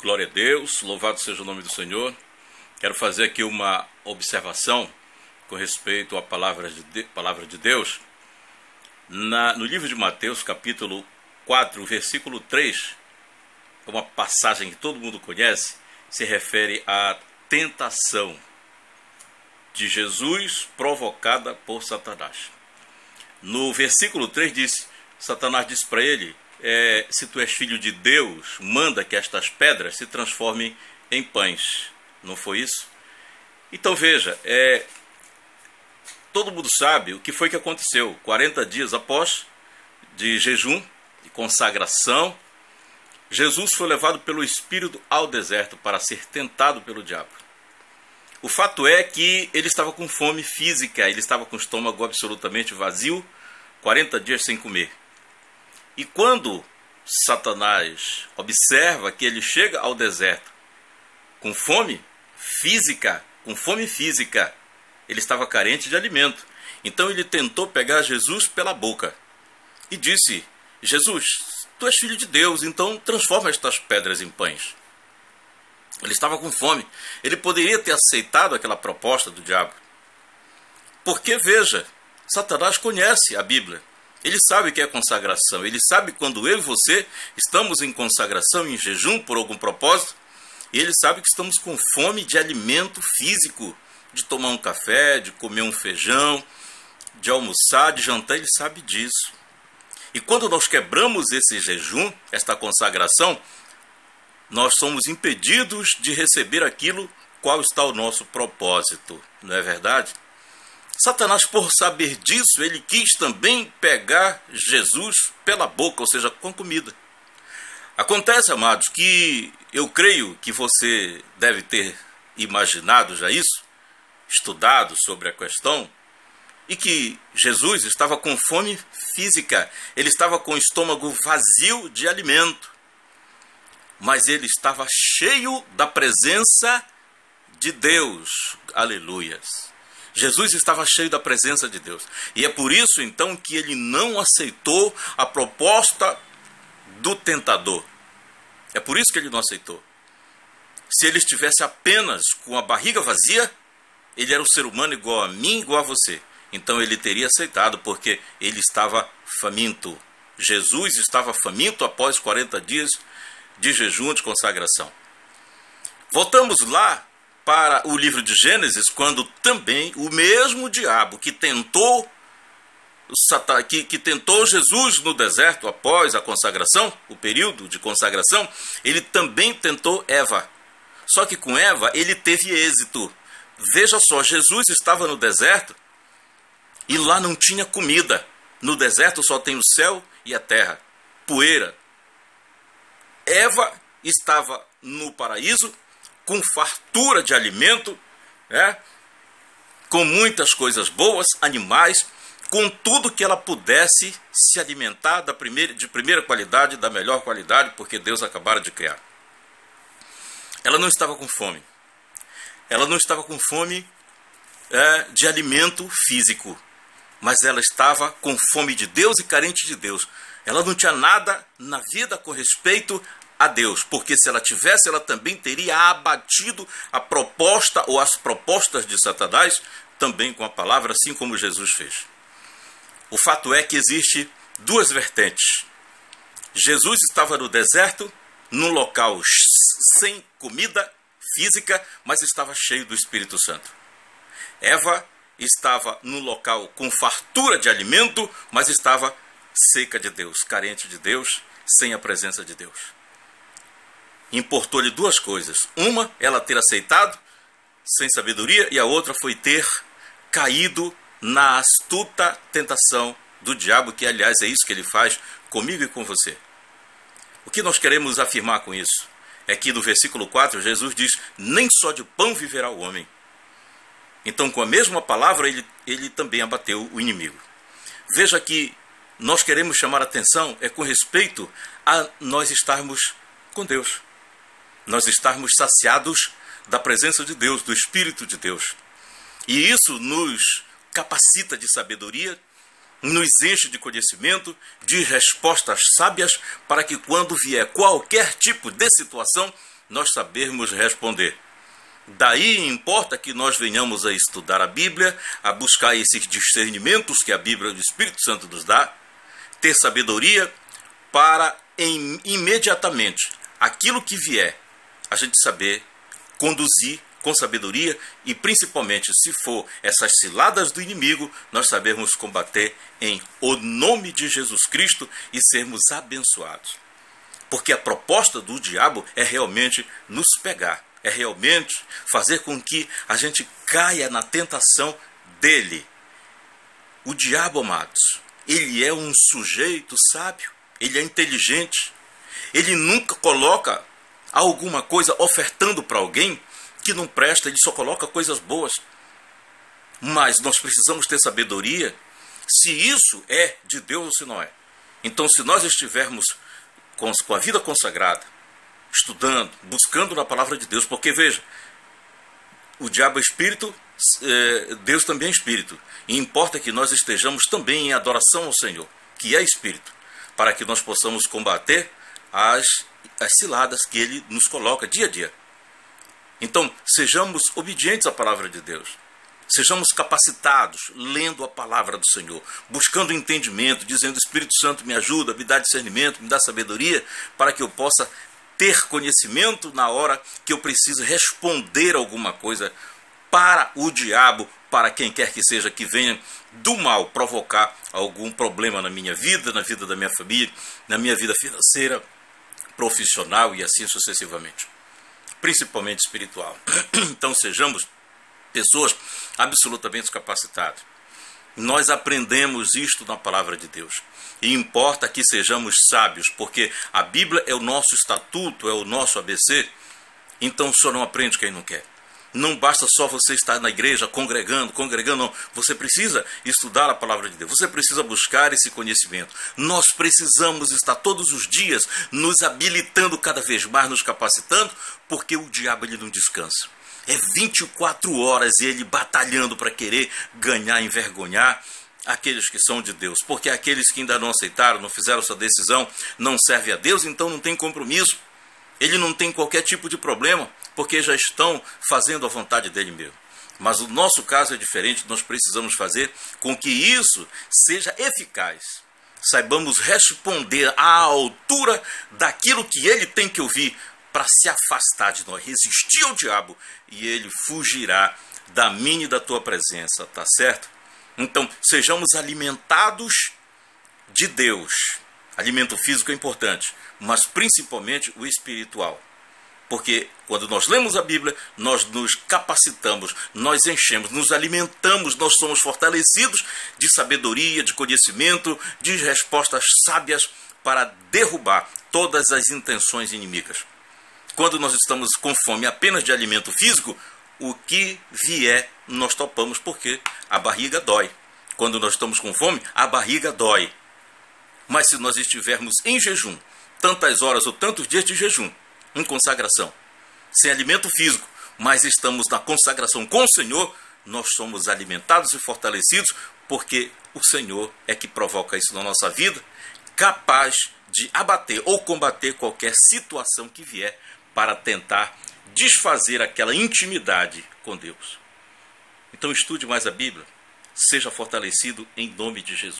Glória a Deus, louvado seja o nome do Senhor. Quero fazer aqui uma observação com respeito à palavra de Deus. No livro de Mateus, capítulo 4, versículo 3, é uma passagem que todo mundo conhece, se refere à tentação de Jesus provocada por Satanás. No versículo 3 diz, Satanás diz para ele, se tu és filho de Deus, manda que estas pedras se transformem em pães. Não foi isso? Então veja, todo mundo sabe o que foi que aconteceu. 40 dias após de jejum e consagração, Jesus foi levado pelo Espírito ao deserto para ser tentado pelo diabo. O fato é que ele estava com fome física, ele estava com o estômago absolutamente vazio, 40 dias sem comer. E quando Satanás observa que ele chega ao deserto com fome física, ele estava carente de alimento. Então ele tentou pegar Jesus pela boca e disse, Jesus, tu és filho de Deus, então transforma estas pedras em pães. Ele estava com fome. Ele poderia ter aceitado aquela proposta do diabo. Porque, veja, Satanás conhece a Bíblia. Ele sabe o que é consagração. Ele sabe quando eu e você estamos em consagração, em jejum, por algum propósito. E ele sabe que estamos com fome de alimento físico, de tomar um café, de comer um feijão, de almoçar, de jantar. Ele sabe disso. E quando nós quebramos esse jejum, esta consagração, nós somos impedidos de receber aquilo qual está o nosso propósito. Não é verdade? Satanás, por saber disso, ele quis também pegar Jesus pela boca, ou seja, com comida. Acontece, amados, que eu creio que você deve ter imaginado já isso, estudado sobre a questão, e que Jesus estava com fome física, ele estava com o estômago vazio de alimento, mas ele estava cheio da presença de Deus. Aleluias! Jesus estava cheio da presença de Deus. E é por isso, então, que ele não aceitou a proposta do tentador. É por isso que ele não aceitou. Se ele estivesse apenas com a barriga vazia, ele era um ser humano igual a mim, igual a você. Então ele teria aceitado, porque ele estava faminto. Jesus estava faminto após 40 dias de jejum, de consagração. Voltamos lá para o livro de Gênesis, quando também o mesmo diabo que tentou Jesus no deserto após a consagração, o período de consagração, ele também tentou Eva. Só que com Eva ele teve êxito. Veja só, Jesus estava no deserto e lá não tinha comida. No deserto só tem o céu e a terra, poeira. Eva estava no paraíso, com fartura de alimento, com muitas coisas boas, animais, com tudo que ela pudesse se alimentar de primeira qualidade, da melhor qualidade, porque Deus acabara de criar. Ela não estava com fome. Ela não estava com fome de alimento físico, mas ela estava com fome de Deus e carente de Deus. Ela não tinha nada na vida com respeito a Deus, porque se ela tivesse, ela também teria abatido a proposta ou as propostas de Satanás, também com a palavra, assim como Jesus fez. O fato é que existe duas vertentes. Jesus estava no deserto, num local sem comida física, mas estava cheio do Espírito Santo. Eva estava num local com fartura de alimento, mas estava seca de Deus, carente de Deus, sem a presença de Deus. Importou-lhe duas coisas. Uma, ela ter aceitado sem sabedoria, e a outra foi ter caído na astuta tentação do diabo, que aliás é isso que ele faz comigo e com você. O que nós queremos afirmar com isso? É que no versículo 4 Jesus diz, nem só de pão viverá o homem. Então com a mesma palavra ele também abateu o inimigo. Veja que nós queremos chamar a atenção com respeito a nós estarmos com Deus. Nós estarmos saciados da presença de Deus, do Espírito de Deus. E isso nos capacita de sabedoria, nos enche de conhecimento, de respostas sábias, para que quando vier qualquer tipo de situação, nós sabermos responder. Daí importa que nós venhamos a estudar a Bíblia, a buscar esses discernimentos que a Bíblia, o Espírito Santo nos dá, ter sabedoria para imediatamente aquilo que vier, a gente saber conduzir com sabedoria e principalmente se for essas ciladas do inimigo, nós sabermos combater em o nome de Jesus Cristo e sermos abençoados. Porque a proposta do diabo é realmente nos pegar, é realmente fazer com que a gente caia na tentação dele. O diabo, amados, ele é um sujeito sábio, ele é inteligente, ele nunca coloca alguma coisa ofertando para alguém que não presta, ele só coloca coisas boas. Mas nós precisamos ter sabedoria se isso é de Deus ou se não é. Então, se nós estivermos com a vida consagrada, estudando, buscando na palavra de Deus, porque veja, o diabo é espírito, Deus também é espírito, e importa que nós estejamos também em adoração ao Senhor, que é espírito, para que nós possamos combater as ciladas que ele nos coloca dia a dia. Então, sejamos obedientes à palavra de Deus. Sejamos capacitados, lendo a palavra do Senhor, buscando entendimento, dizendo: Espírito Santo, me ajuda, me dá discernimento, me dá sabedoria, para que eu possa ter conhecimento na hora que eu preciso responder alguma coisa para o diabo, para quem quer que seja que venha do mal provocar algum problema na minha vida, na vida da minha família, na minha vida financeira, profissional e assim sucessivamente. Principalmente espiritual. Então sejamos pessoas absolutamente capacitadas. Nós aprendemos isto na palavra de Deus. E importa que sejamos sábios, porque a Bíblia é o nosso estatuto, é o nosso ABC. Então só não aprende quem não quer. Não basta só você estar na igreja congregando, não. Você precisa estudar a palavra de Deus. Você precisa buscar esse conhecimento. Nós precisamos estar todos os dias nos habilitando cada vez mais, nos capacitando, porque o diabo ele não descansa. É 24 horas ele batalhando para querer ganhar, envergonhar aqueles que são de Deus. Porque aqueles que ainda não aceitaram, não fizeram sua decisão, não servem a Deus, então não tem compromisso. Ele não tem qualquer tipo de problema, porque já estão fazendo a vontade dele mesmo. Mas o nosso caso é diferente, nós precisamos fazer com que isso seja eficaz. Saibamos responder à altura daquilo que ele tem que ouvir para se afastar de nós, resistir ao diabo, e ele fugirá da minha e da tua presença, tá certo? Então, sejamos alimentados de Deus. Alimento físico é importante, mas principalmente o espiritual. Porque quando nós lemos a Bíblia, nós nos capacitamos, nós enchemos, nos alimentamos, nós somos fortalecidos de sabedoria, de conhecimento, de respostas sábias para derrubar todas as intenções inimigas. Quando nós estamos com fome apenas de alimento físico, o que vier nós topamos, porque a barriga dói. Quando nós estamos com fome, a barriga dói. Mas se nós estivermos em jejum, tantas horas ou tantos dias de jejum, em consagração, sem alimento físico, mas estamos na consagração com o Senhor, nós somos alimentados e fortalecidos, porque o Senhor é que provoca isso na nossa vida, capaz de abater ou combater qualquer situação que vier para tentar desfazer aquela intimidade com Deus. Então estude mais a Bíblia, seja fortalecido em nome de Jesus.